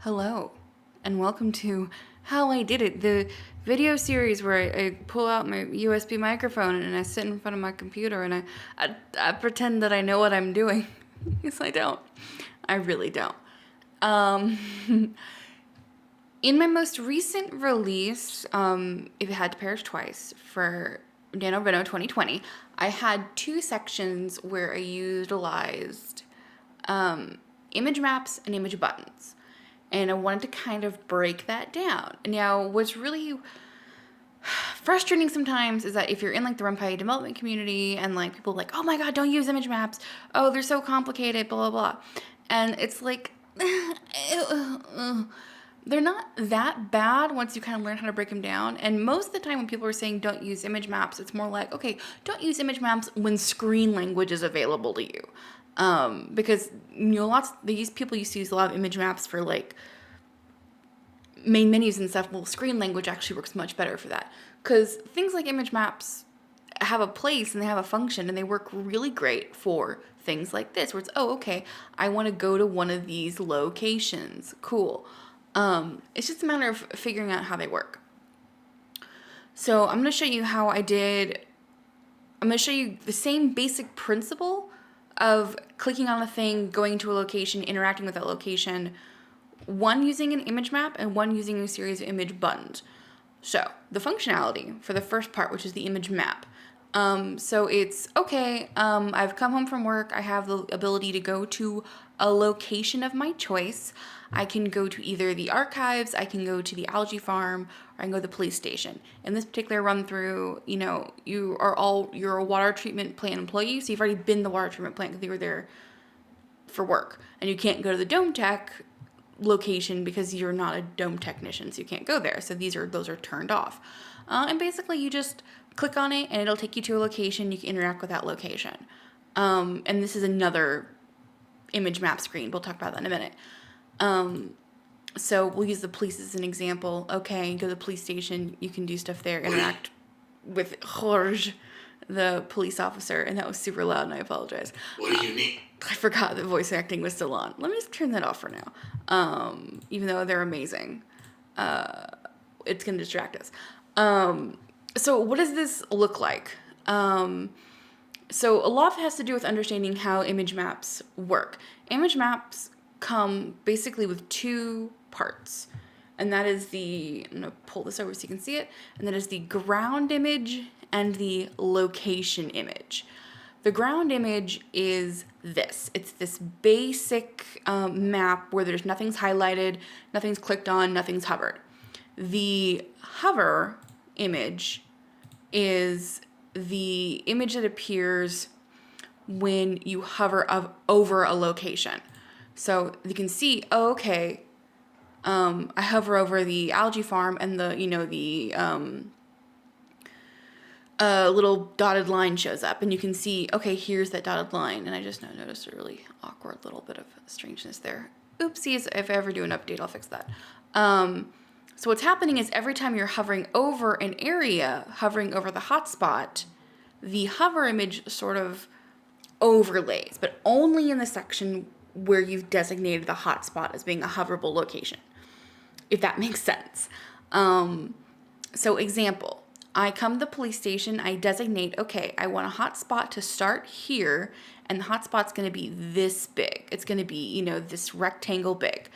Hello, and welcome to How I Did It, the video series where I pull out my USB microphone and I sit in front of my computer and I pretend that I know what I'm doing. Yes, I don't. I really don't. In my most recent release, If It Had to Perish Twice, for NaNoWriMo 2020, I had two sections where I utilized image maps and image buttons. And I wanted to kind of break that down. Now, what's really frustrating sometimes is that if you're in like the Ren'py development community and like people are like, oh my god, don't use image maps. Oh, they're so complicated, blah, blah, blah. And it's like, they're not that bad once you kind of learn how to break them down. And most of the time when people are saying don't use image maps, it's more like, okay, don't use image maps when screen language is available to you. Because these people used to use a lot of image maps for like main menus and stuff. Well, screen language actually works much better for that, because things like image maps have a place and they have a function and they work really great for things like this, where it's, oh, okay, I want to go to one of these locations. Cool. It's just a matter of figuring out how they work. So I'm going to show you how I did. I'm going to show you the same basic principle of clicking on a thing, going to a location, interacting with that location, one using an image map and one using a series of image buttons. So the functionality for the first part, which is the image map. So it's, okay, I've come home from work. I have the ability to go to a location of my choice. I can go to either the archives, I can go to the algae farm, or I can go to the police station. In this particular run through, you're a water treatment plant employee, so you've already been to the water treatment plant because you were there for work. And you can't go to the dome tech location because you're not a dome technician, so you can't go there. So those are turned off. And basically you just click on it and it'll take you to a location. You can interact with that location. And this is another image map screen. We'll talk about that in a minute. So we'll use the police as an example. Okay, go to the police station. You can do stuff there. Interact with Jorge, the police officer. And that was super loud, and I apologize. What do you need? I forgot that voice acting was still on. Let me just turn that off for now. Even though they're amazing. It's going to distract us. So what does this look like? So a lot of it has to do with understanding how image maps work. Image maps come basically with two parts. And that is I'm going to pull this over so you can see it. And that is the ground image and the location image. The ground image is this. It's this basic map where nothing's highlighted, nothing's clicked on, nothing's hovered. The hover image is the image that appears when you hover over a location. So you can see, oh, okay, I hover over the algae farm and the little dotted line shows up, and you can see, okay, here's that dotted line. And I just now noticed a really awkward little bit of strangeness there. Oopsies, if I ever do an update, I'll fix that. So what's happening is every time you're hovering over an area, hovering over the hotspot, the hover image sort of overlays, but only in the section where you've designated the hotspot as being a hoverable location, if that makes sense. So example, I come to the police station, I designate, okay, I want a hotspot to start here, and the hotspot's going to be this big. It's going to be, this rectangle big.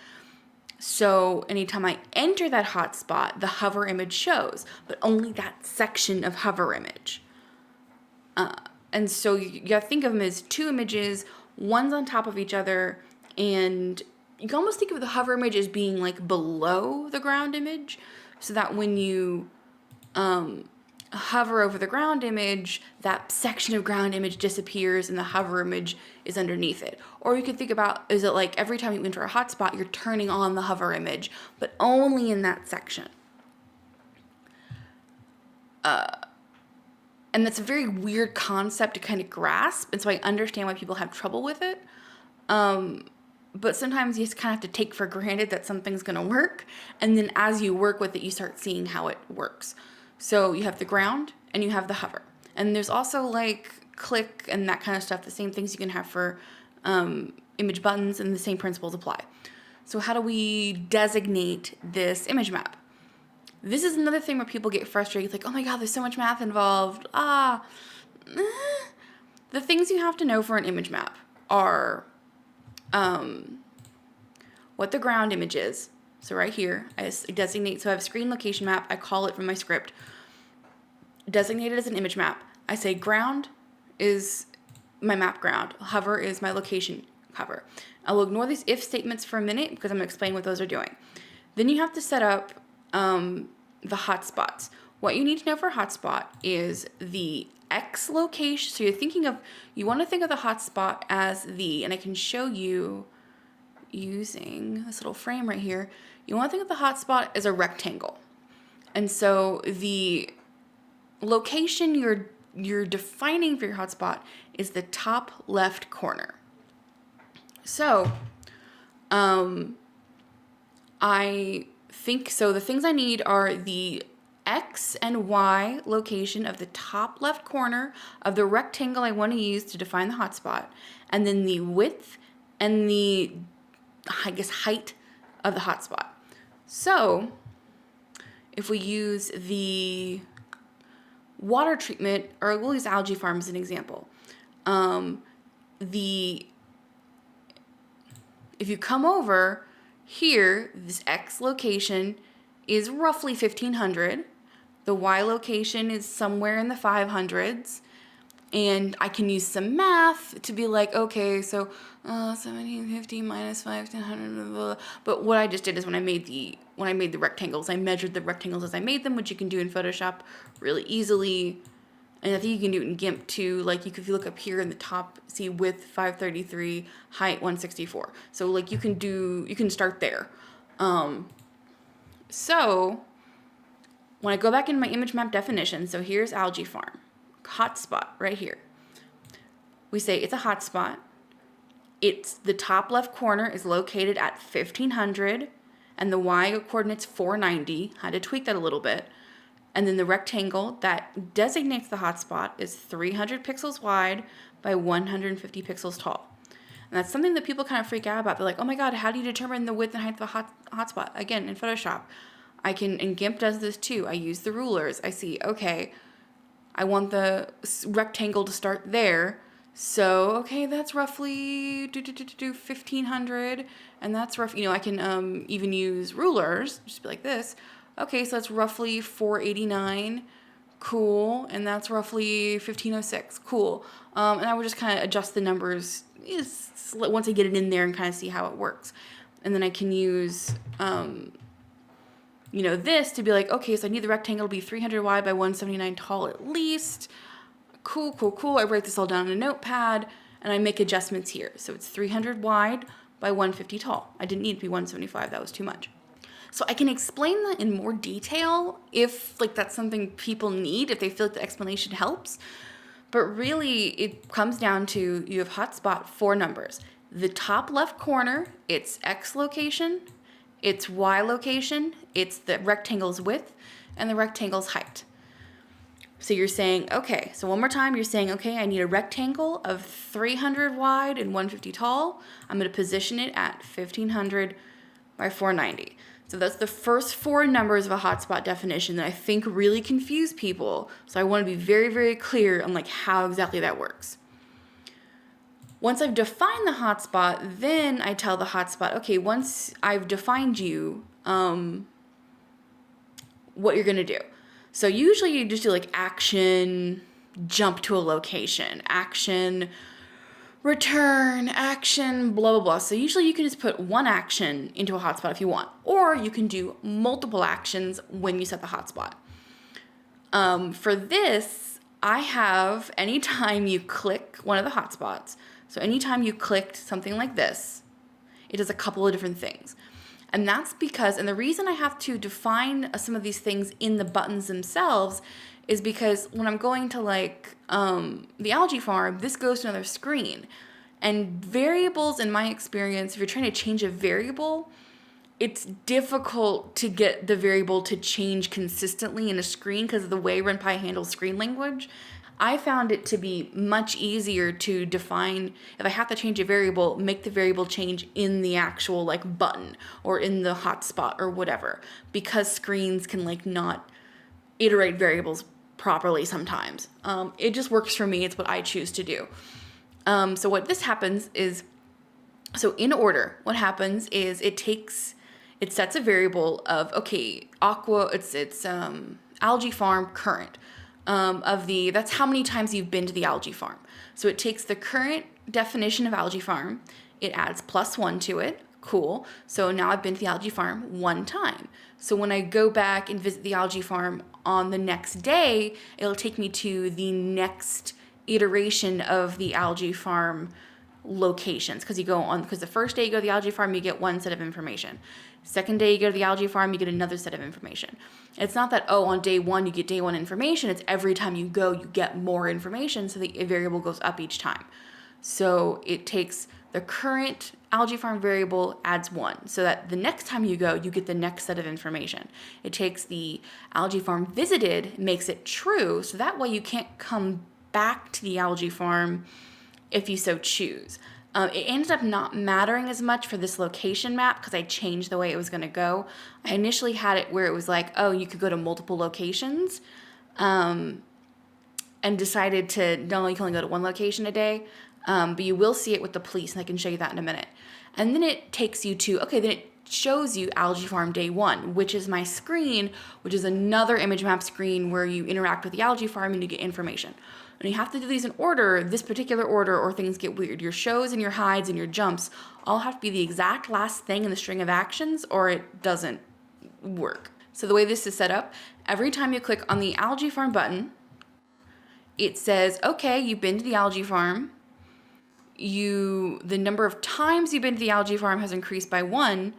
So anytime I enter that hotspot, the hover image shows, but only that section of hover image. And so you got to think of them as two images, one's on top of each other, and you can almost think of the hover image as being like below the ground image, so that when you hover over the ground image, that section of ground image disappears and the hover image is underneath it. Or you could think about, is it like every time you enter a hotspot, you're turning on the hover image, but only in that section. And that's a very weird concept to kind of grasp, and so I understand why people have trouble with it. But sometimes you just kind of have to take for granted that something's going to work, and then as you work with it, you start seeing how it works. So you have the ground and you have the hover. And there's also like click and that kind of stuff, the same things you can have for image buttons, and the same principles apply. So how do we designate this image map? This is another thing where people get frustrated, like, oh my God, there's so much math involved. The things you have to know for an image map are what the ground image is. So right here, I designate, so I have a screen location map. I call it from my script, designate it as an image map. I say ground is my map ground. Hover is my location hover. I will ignore these if statements for a minute because I'm going to explain what those are doing. Then you have to set up the hotspots. What you need to know for a hotspot is the X location. So you want to think of the hotspot as and I can show you using this little frame right here. You want to think of the hotspot as a rectangle. And so the location you're defining for your hotspot is the top left corner. So, I think, so the things I need are the X and Y location of the top left corner of the rectangle I want to use to define the hotspot, and then the width and the, I guess, height of the hotspot. So, if we use the water treatment, or we'll use algae farm as an example. If you come over here, this X location is roughly 1500. The Y location is somewhere in the 500s. And I can use some math to be like, okay, so 1750 minus 1500. But what I just did is when I made the rectangles, I measured the rectangles as I made them, which you can do in Photoshop really easily. And I think you can do it in GIMP too. Like if you look up here in the top, see width 533, height 164. So like you can start there. So when I go back into my image map definition, so here's algae farm, hotspot right here. We say it's a hotspot. It's the top left corner is located at 1500 and the Y coordinates 490. Had to tweak that a little bit. And then the rectangle that designates the hotspot is 300 pixels wide by 150 pixels tall. And that's something that people kind of freak out about. They're like, oh my God, how do you determine the width and height of a hotspot? Again, in Photoshop. And GIMP does this too. I use the rulers. I see, okay, I want the rectangle to start there. So, okay, that's roughly 1500. And that's rough, I can even use rulers, just be like this. Okay, so that's roughly 489. Cool. And that's roughly 1506. Cool. And I would just kind of adjust the numbers once I get it in there and kind of see how it works. And then I can use, this to be like, okay, so I need the rectangle to be 300 wide by 179 tall at least. Cool. I write this all down in a notepad and I make adjustments here. So it's 300 wide by 150 tall. I didn't need it to be 175. That was too much. So I can explain that in more detail if that's something people need, if they feel like the explanation helps. But really, it comes down to you have hotspot 4 numbers. The top left corner, it's X location, it's Y location, it's the rectangle's width, and the rectangle's height. So you're saying, okay, so one more time, you're saying, okay, I need a rectangle of 300 wide and 150 tall. I'm going to position it at 1500 by 490. So that's the first 4 numbers of a hotspot definition that I think really confuse people. So I want to be very, very clear on how exactly that works. Once I've defined the hotspot, then I tell the hotspot, okay, once I've defined you, what you're going to do. So usually you just do action, jump to a location, action, return, action, blah, blah, blah. So usually you can just put one action into a hotspot if you want, or you can do multiple actions when you set the hotspot. For this, I have anytime you click one of the hotspots, so anytime you clicked something like this, it does a couple of different things. And that's because, and the reason I have to define some of these things in the buttons themselves is because when I'm going to the algae farm, this goes to another screen. And variables, in my experience, if you're trying to change a variable, it's difficult to get the variable to change consistently in a screen because of the way Ren'py handles screen language. I found it to be much easier to define, if I have to change a variable, make the variable change in the actual like button or in the hotspot or whatever, because screens can like not iterate variables properly sometimes. It just works for me. It's what I choose to do. So what this happens is, so in order, what happens is it sets a variable of, okay, it's algae farm current, that's how many times you've been to the algae farm. So it takes the current definition of algae farm, it adds +1 to it. Cool. So now I've been to the algae farm 1 time. So when I go back and visit the algae farm on the next day, it'll take me to the next iteration of the algae farm locations, because the first day you go to the algae farm, you get one set of information. Second day you go to the algae farm, you get another set of information. It's not that, on day 1 you get day 1 information. It's every time you go, you get more information, so the variable goes up each time. So it takes the current algae farm variable, adds 1, so that the next time you go, you get the next set of information. It takes the algae farm visited, makes it true, so that way you can't come back to the algae farm if you so choose. It ended up not mattering as much for this location map because I changed the way it was going to go. I initially had it where it was like, you could go to multiple locations, and decided to, no, you can only go to 1 location a day, but you will see it with the police, and I can show you that in a minute. And then it takes you to, then it shows you algae farm day 1, which is my screen, which is another image map screen where you interact with the algae farm and you get information. And you have to do these in order, this particular order, or things get weird. Your shows and your hides and your jumps all have to be the exact last thing in the string of actions, or it doesn't work. So the way this is set up, every time you click on the algae farm button, it says, okay, you've been to the algae farm. The number of times you've been to the algae farm has increased by 1,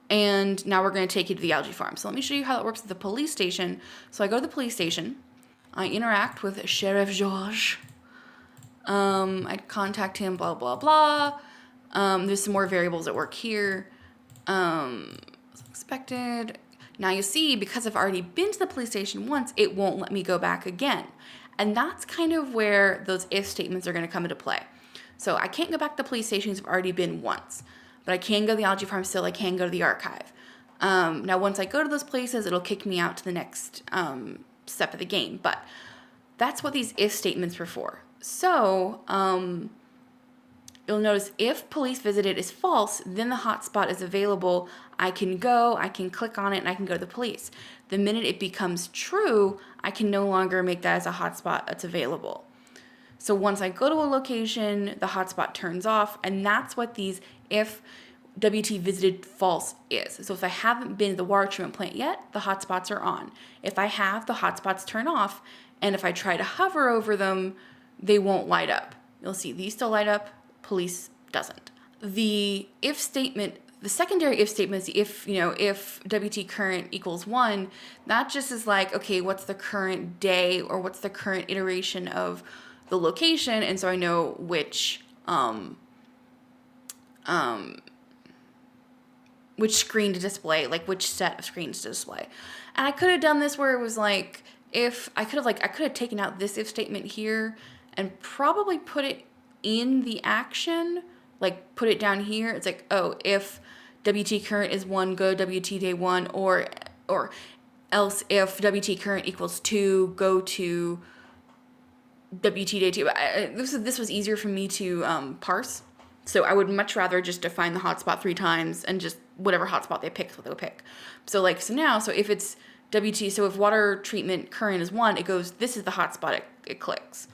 and now we're going to take you to the algae farm. So let me show you how that works at the police station. So I go to the police station. I interact with Sheriff George. I contact him, blah, blah, blah. There's some more variables at work here. As expected. Now you see, because I've already been to the police station once, it won't let me go back again. And that's kind of where those if statements are going to come into play. So I can't go back to the police stations I've already been once. But I can go to the algae farm still. I can go to the archive. Now once I go to those places, it'll kick me out to the next step of the game. But that's what these if statements were for. So you'll notice if police visited is false, then the hotspot is available. I can go, I can click on it, and I can go to the police. The minute it becomes true, I can no longer make that as a hotspot that's available. So once I go to a location, the hotspot turns off, and that's what these if WT visited false is. So if I haven't been to the water treatment plant yet, the hotspots are on. If I have, the hotspots turn off, and if I try to hover over them, they won't light up. You'll see these still light up, police doesn't. The if statement, the secondary if statement is if WT current equals 1, that just is like, okay, what's the current day or what's the current iteration of the location, and so I know which screen to display, like which set of screens to display. And I could have done this where it was like, I could have taken out this if statement here and probably put it in the action, like put it down here. It's like, if WT current is 1, go WT day 1, or else if WT current equals 2, go to WT day 2. This was easier for me to parse. So I would much rather just define the hotspot 3 times and just whatever hotspot they pick is what they'll pick. So if it's WT, so if water treatment current is 1, it goes, this is the hotspot, it clicks.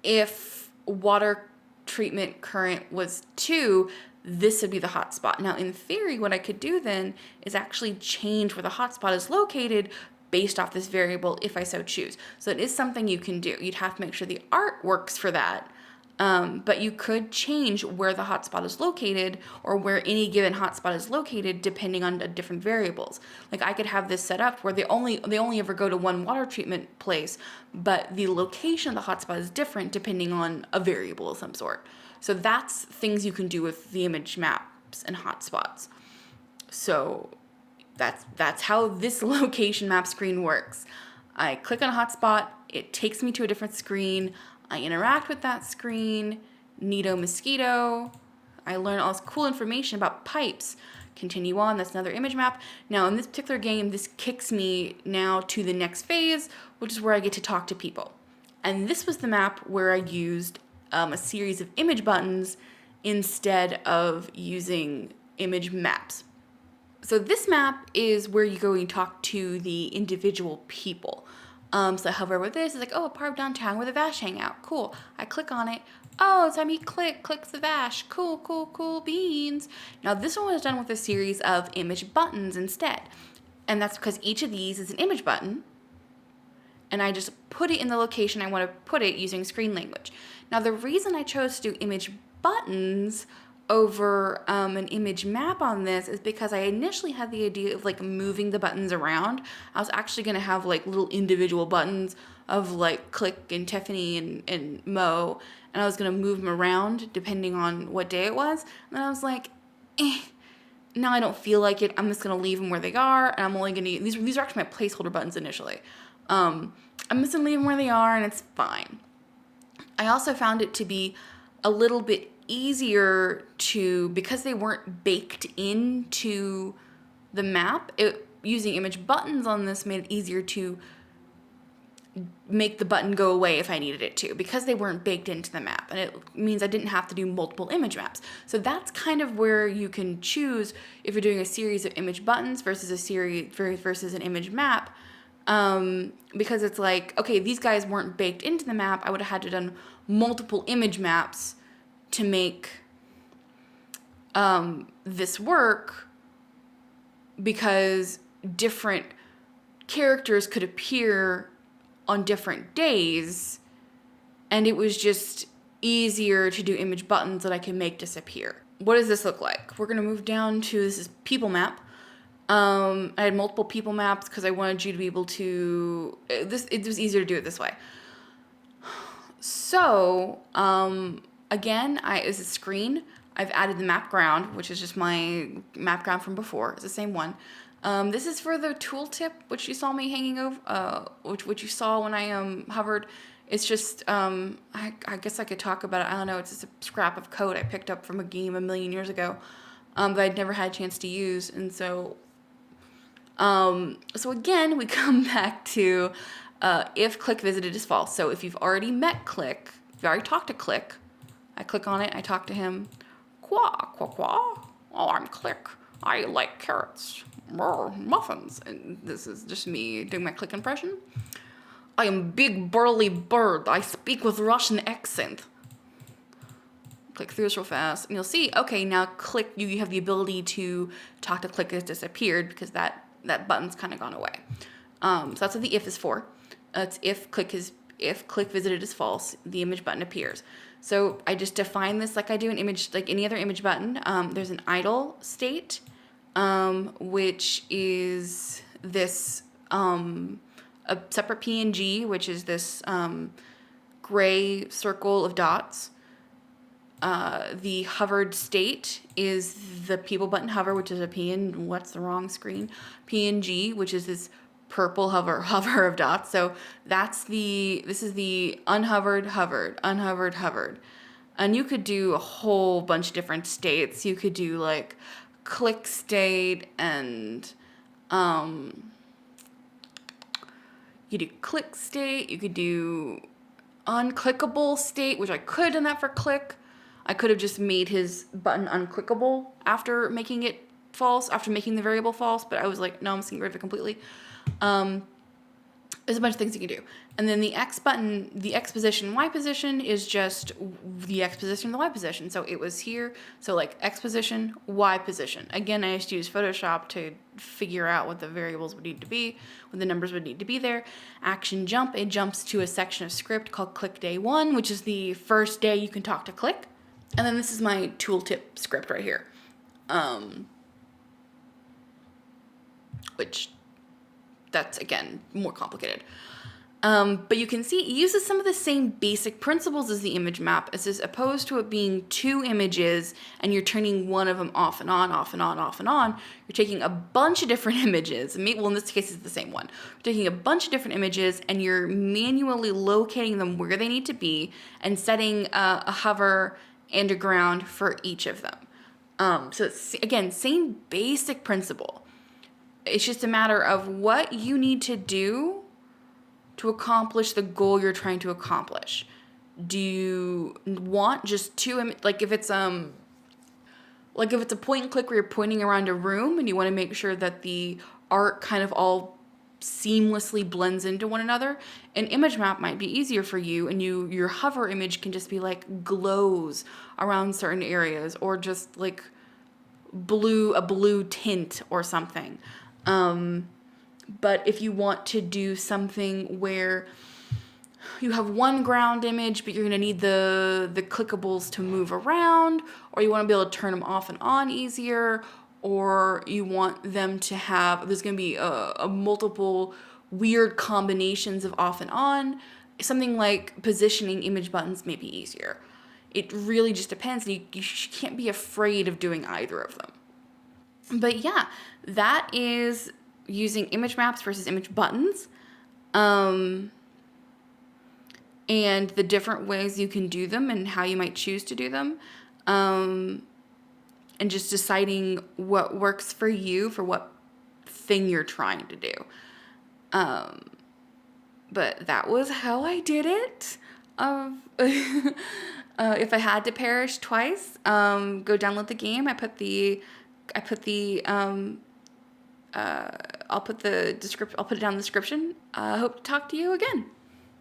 If water treatment current was 2, this would be the hotspot. Now in theory, what I could do then is actually change where the hotspot is located based off this variable if I so choose. So it is something you can do. You'd have to make sure the art works for that. But you could change where the hotspot is located or where any given hotspot is located depending on the different variables. Like I could have this set up where they only ever go to 1 water treatment place, but the location of the hotspot is different depending on a variable of some sort. So that's things you can do with the image maps and hotspots. So that's how this location map screen works. I click on a hotspot, It takes me to a different screen. I interact with that screen. Neato mosquito. I learn all this cool information about pipes. Continue on, that's another image map. Now in this particular game, this kicks me now to the next phase, which is where I get to talk to people. And this was the map where I used a series of image buttons instead of using image maps. So this map is where you go and talk to the individual people. So I hover over this, it's like, oh, a part of downtown where the Vash hang out. Cool. I click on it. Oh, it's time you clicks the Vash. Cool, cool, cool beans. Now this one was done with a series of image buttons instead. And that's because each of these is an image button. And I just put it in the location I want to put it using screen language. Now the reason I chose to do image buttons over an image map on this is because I initially had the idea of like moving the buttons around. I was actually going to have like little individual buttons of like Click and Tiffany and Mo, and I was going to move them around depending on what day it was. And then I was like, now I don't feel like it. I'm just going to leave them where they are, and I'm only going to, these are actually my placeholder buttons initially. I'm just going to leave them where they are, and it's fine. I also found it to be a little bit easier to, because they weren't baked into the map, using image buttons on this made it easier to make the button go away if I needed it to, because they weren't baked into the map, and it means I didn't have to do multiple image maps. So that's kind of where you can choose if you're doing a series of image buttons versus an image map, because it's like, okay, these guys weren't baked into the map. I would have had to done multiple image maps to make this work, because different characters could appear on different days, and it was just easier to do image buttons that I can make disappear. What does this look like? We're gonna move down to, this is people map. I had multiple people maps because I wanted you to be able to, it was easier to do it this way. So, again, is a screen. I've added the map ground, which is just my map ground from before. It's the same one. This is for the tooltip, which you saw me hanging over, which you saw when I hovered. It's just, I guess I could talk about it. I don't know. It's just a scrap of code I picked up from a game a million years ago, that I'd never had a chance to use. And so, so again, we come back to if Click visited is false. So if you've already met Click, if you've already talked to Click, I click on it, I talk to him. Quah, quah, quah. Oh, I'm Click. I like carrots. Muffins. And this is just me doing my Click impression. I am big burly bird. I speak with Russian accent. Click through this real fast, and you'll see, okay, now Click, you have the ability to talk to Click has disappeared because that button's kind of gone away. So that's what the if is for. It's if Click visited is false, the image button appears. So I just define this like I do an image, like any other image button. There's an idle state, which is this a separate PNG, which is this gray circle of dots. The hovered state is the people button hover, which is a what's the wrong screen? PNG, which is this purple hover of dots. So this is the unhovered, hovered. And you could do a whole bunch of different states. You could do like click state, and you do click state, you could do unclickable state, which I could have done that for Click. I could have just made his button unclickable after making it false, after making the variable false, but I was like, no, I'm just going to get rid of it completely. There's a bunch of things you can do. And then the X button, the X position, Y position is just the X position, the Y position. So it was here. So like X position, Y position. Again, I just used Photoshop to figure out what the variables would need to be, what the numbers would need to be there. Action jump, it jumps to a section of script called Click Day 1, which is the first day you can talk to Click. And then this is my tooltip script right here, which that's, again, more complicated. But you can see it uses some of the same basic principles as the image map, as opposed to it being two images and you're turning one of them off and on, off and on, off and on. You're taking a bunch of different images. Well, in this case, it's the same one. You're taking a bunch of different images and you're manually locating them where they need to be and setting a hover and a ground for each of them. So it's, again, same basic principle. It's just a matter of what you need to do to accomplish the goal you're trying to accomplish. Do you want just two like if it's a point and click where you're pointing around a room and you want to make sure that the art kind of all seamlessly blends into one another, an image map might be easier for you, and your hover image can just be like glows around certain areas, or just like a blue tint or something. But if you want to do something where you have one ground image, but you're going to need the clickables to move around, or you want to be able to turn them off and on easier, or you want them to have, there's going to be a multiple weird combinations of off and on, something like positioning image buttons may be easier. It really just depends. You can't be afraid of doing either of them. But yeah, that is using image maps versus image buttons, and the different ways you can do them and how you might choose to do them, and just deciding what works for you for what thing you're trying to do. But that was how I did it. If I had to perish twice, go download the game. I'll put it down in the description. I hope to talk to you again.